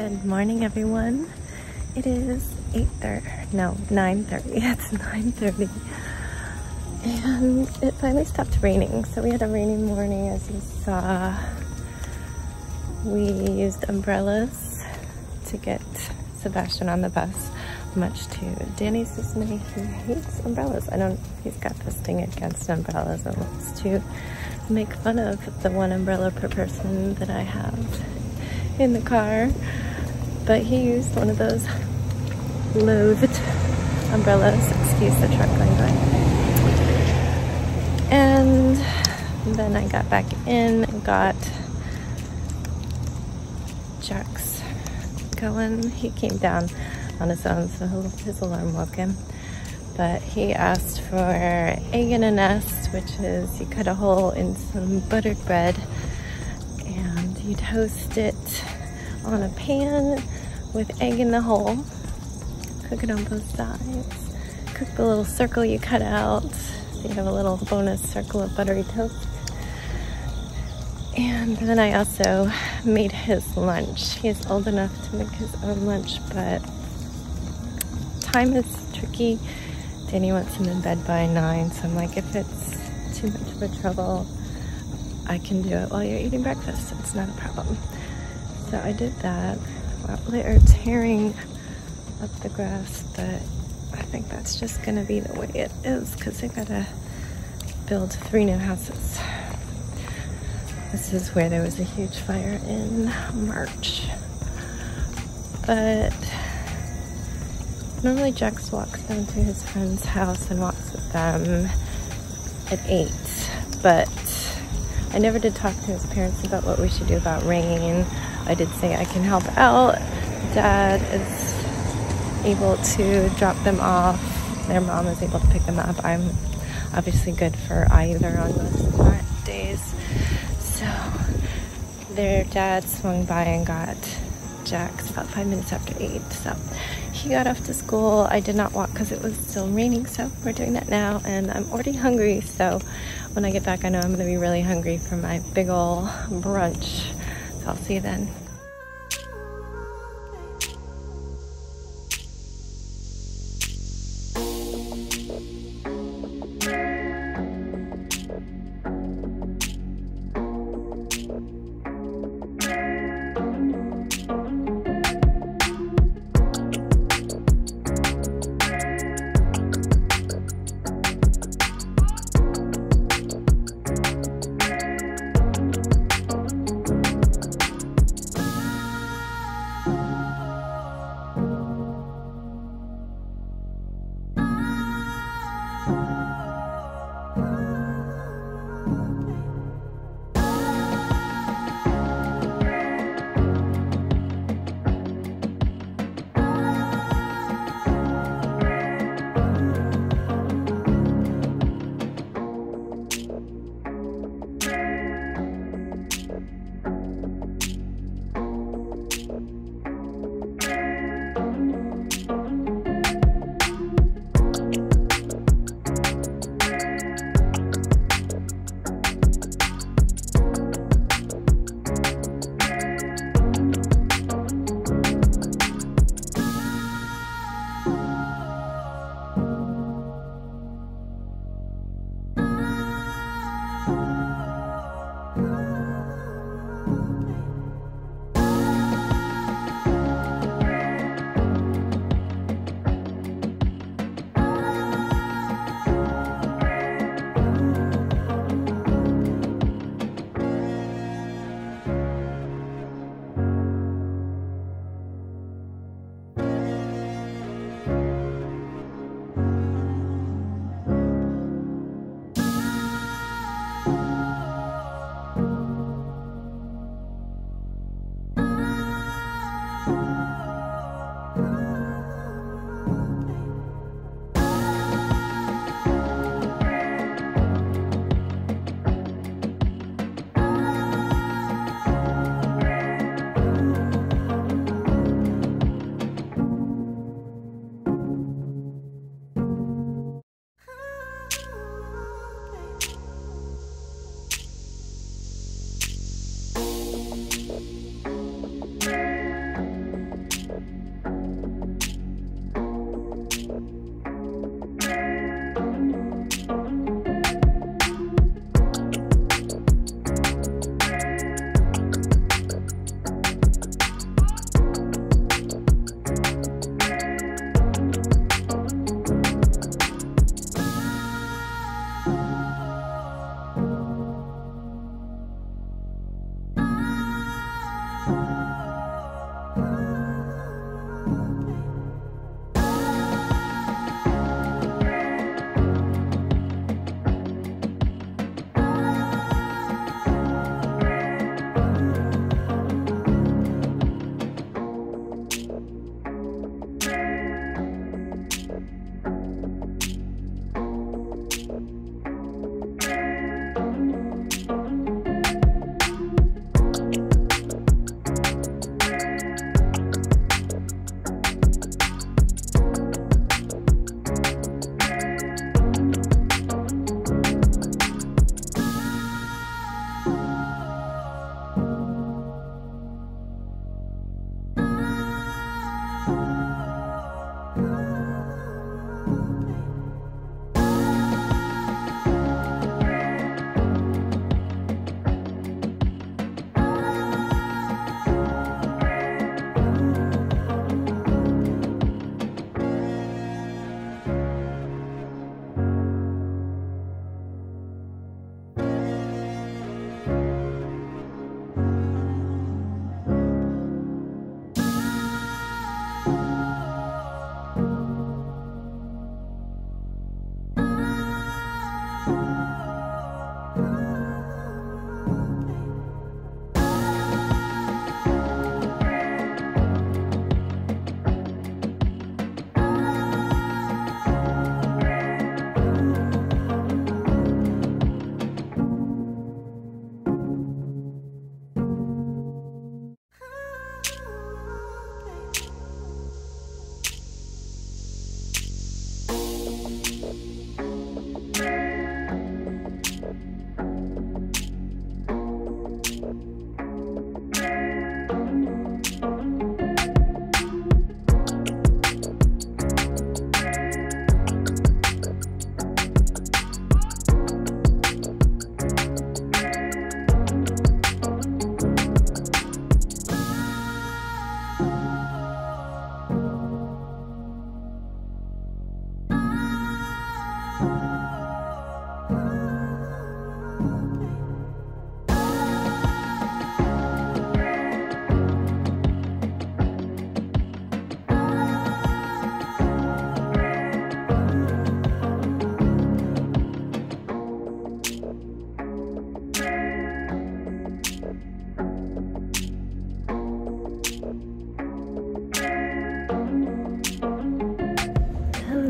Good morning, everyone. It is 9:30. It's 9:30. And it finally stopped raining. So we had a rainy morning, as you saw. We used umbrellas to get Sebastian on the bus, much to Danny's dismay. He hates umbrellas. He's got this thing against umbrellas and wants to make fun of the one umbrella per person that I have in the car. But he used one of those loathed umbrellas. Excuse the truck going by. And then I got back in and got Jax going. He came down on his own, so his alarm woke him. But he asked for egg in a nest, which is you cut a hole in some buttered bread and you toast it on a pan with egg in the hole. Cook it on both sides. Cook the little circle you cut out, so you have a little bonus circle of buttery toast. And then I also made his lunch. He is old enough to make his own lunch, but time is tricky. Danny wants him in bed by 9, so I'm like, if it's too much of a trouble, I can do it while you're eating breakfast. It's not a problem. So I did that while they're tearing up the grass, but I think that's just gonna be the way it is because they gotta build 3 new houses. This is where there was a huge fire in March. But normally Jax walks down to his friend's house and walks with them at 8, but I never did talk to his parents about what we should do about rain. I did say I can help out. Dad is able to drop them off. Their mom is able to pick them up. I'm obviously good for either on most days. So their dad swung by and got Jax about 5 minutes after 8. So he got off to school. I did not walk because it was still raining, so we're doing that now. And I'm already hungry, so when I get back, I know I'm going to be really hungry for my big ol' brunch. So I'll see you then.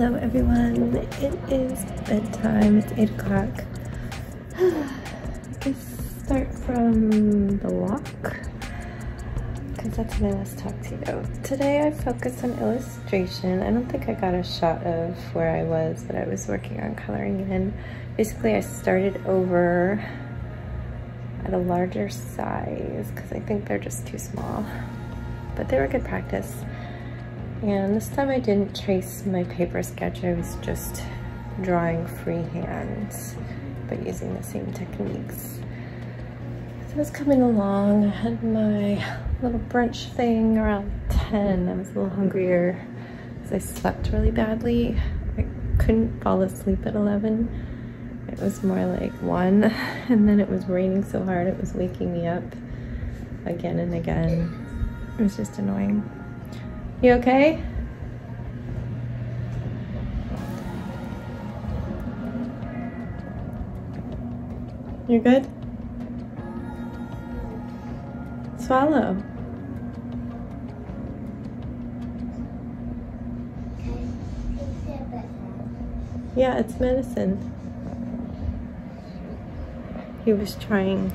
Hello everyone, it is bedtime, it's 8 o'clock. Let's start from the walk, because that's my last talk to you. Today I focused on illustration. I don't think I got a shot of where I was, but I was working on coloring in. Basically I started over at a larger size, because I think they're just too small. But they were good practice. And this time I didn't trace my paper sketch, I was just drawing freehand, but using the same techniques. So I was coming along, I had my little brunch thing around 10. I was a little hungrier because I slept really badly. I couldn't fall asleep at 11. It was more like 1, and then it was raining so hard it was waking me up again and again. It was just annoying. You okay? You good? Swallow. Yeah, it's medicine. He was trying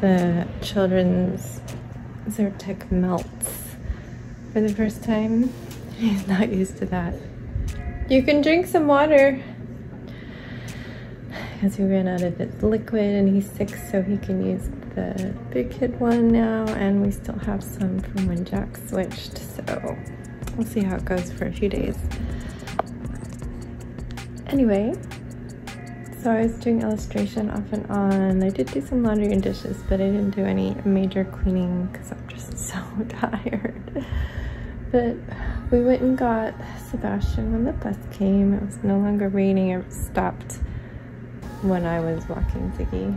the children's Zyrtec melts for the first time. He's not used to that. You can drink some water. Because we ran out of the liquid and he's 6, so he can use the big kid one now, and we still have some from when Jack switched, so we'll see how it goes for a few days. Anyway, so I was doing illustration off and on. I did do some laundry and dishes, but I didn't do any major cleaning because I'm just so tired. But we went and got Sebastian when the bus came. It was no longer raining. It stopped when I was walking Ziggy,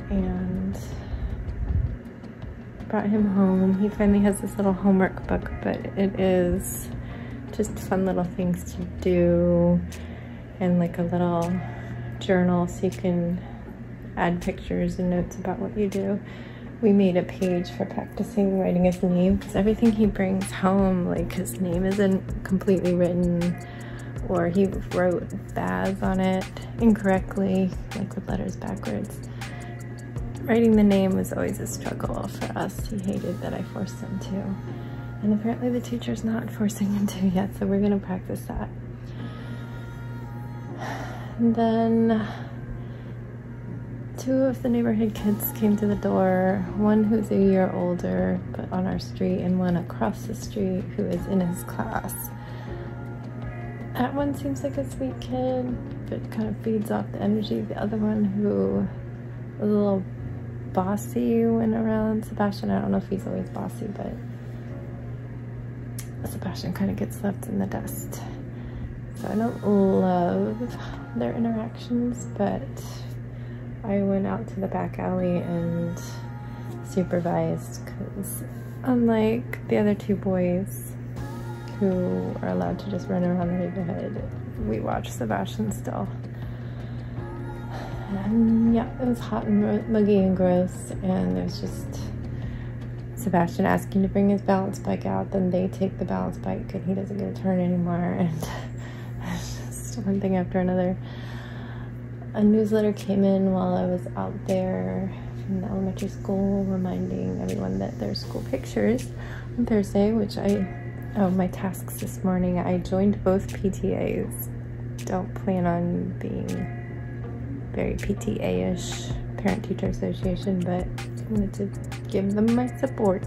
and brought him home. He finally has this little homework book, but it is just fun little things to do, and like a little journal so you can add pictures and notes about what you do. We made a page for practicing writing his name, because everything he brings home, like his name isn't completely written, or he wrote Baz on it incorrectly, like with letters backwards. Writing the name was always a struggle for us. He hated that I forced him to. And apparently the teacher's not forcing him to yet, so we're gonna practice that. And then 2 of the neighborhood kids came to the door, one who's a year older, but on our street, and one across the street who is in his class. That one seems like a sweet kid, but kind of feeds off the energy. The other one, who was a little bossy, went around Sebastian. I don't know if he's always bossy, but Sebastian kind of gets left in the dust. So I don't love their interactions, but I went out to the back alley and supervised, because unlike the other 2 boys who are allowed to just run around the neighborhood, we watched Sebastian still. And yeah, it was hot and muggy and gross, and there's just Sebastian asking to bring his balance bike out, then they take the balance bike and he doesn't get a turn anymore, and it's just one thing after another. A newsletter came in while I was out there from the elementary school, reminding everyone that there's school pictures on Thursday, which my tasks this morning, I joined both PTAs. Don't plan on being very PTA-ish, Parent-Teacher Association, but I wanted to give them my support.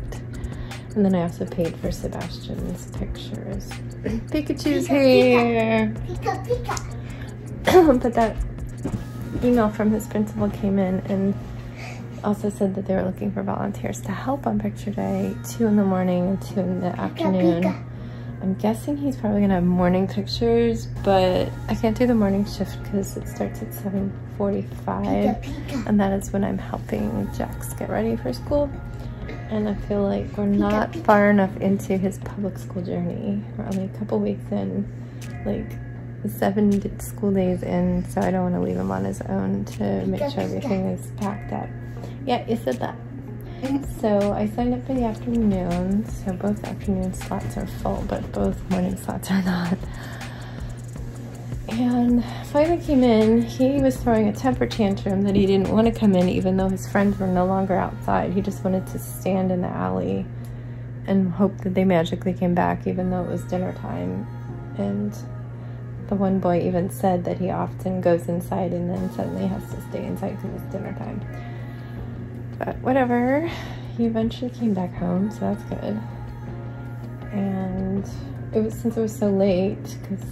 And then I also paid for Sebastian's pictures. Pikachu's here! Pika, Pika! But that email from his principal came in and also said that they were looking for volunteers to help on picture day, 2 in the morning and 2 in the afternoon. Pika. I'm guessing he's probably gonna have morning pictures, but I can't do the morning shift because it starts at 7:45, and that is when I'm helping Jax get ready for school. And I feel like we're not far enough into his public school journey. We're only a couple weeks in, like 7 school days in, so I don't want to leave him on his own to make sure everything is packed up. Yeah, you said that. So I signed up for the afternoon, so both afternoon slots are full, but both morning slots are not. And finally came in. He was throwing a temper tantrum that he didn't want to come in even though his friends were no longer outside. He just wanted to stand in the alley and hope that they magically came back even though it was dinner time. And the one boy even said that he often goes inside and then suddenly has to stay inside because it's dinner time. But whatever, he eventually came back home, so that's good. And since it was so late, because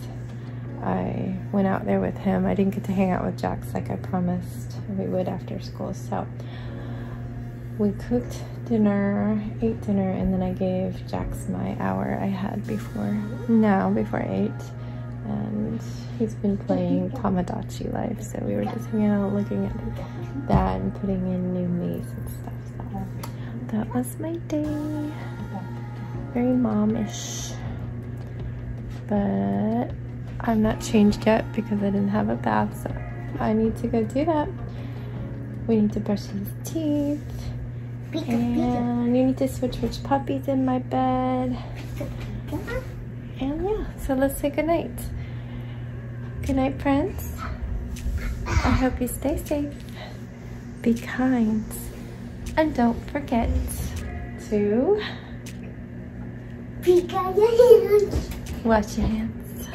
I went out there with him, I didn't get to hang out with Jax like I promised we would after school. So we cooked dinner, ate dinner, and then I gave Jax my hour I had before 8. And he's been playing Tamagotchi Life, so we were just hanging out looking at that and putting in new maze and stuff. So that was my day. Very mom-ish. But I'm not changed yet because I didn't have a bath, so I need to go do that. We need to brush his teeth. And you need to switch which puppies in my bed. And yeah, so let's say goodnight. Good night, friends. I hope you stay safe, be kind, and don't forget to wash your hands.